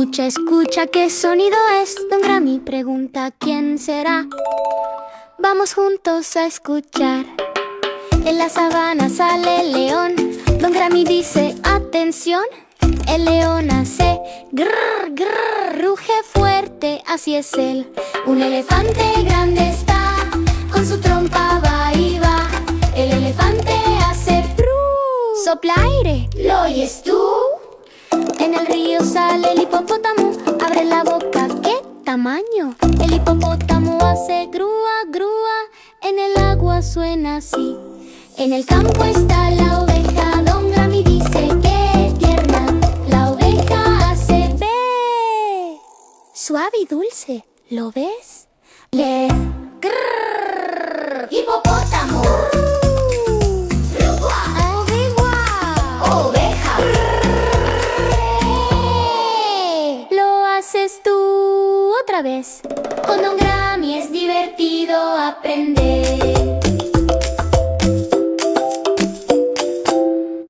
Escucha, escucha, ¿qué sonido es? Don Grammy pregunta ¿quién será? Vamos juntos a escuchar. En la sabana sale el león. Don Grammy dice atención. El león hace grrr, grrr, ruge fuerte, así es él. Un elefante grande está, con su trompa va y va. El elefante hace pruu, sopla aire, ¿lo oyes tú? En el río sale el hipopótamo, abre la boca, ¿qué tamaño? El hipopótamo hace grúa, grúa, en el agua suena así. En el campo está la oveja, Don Grammy dice qué tierna. La oveja hace bé, suave y dulce, ¿lo ves? Le grrr, hipopótamo. Tú otra vez. Con Don Grammy es divertido aprender.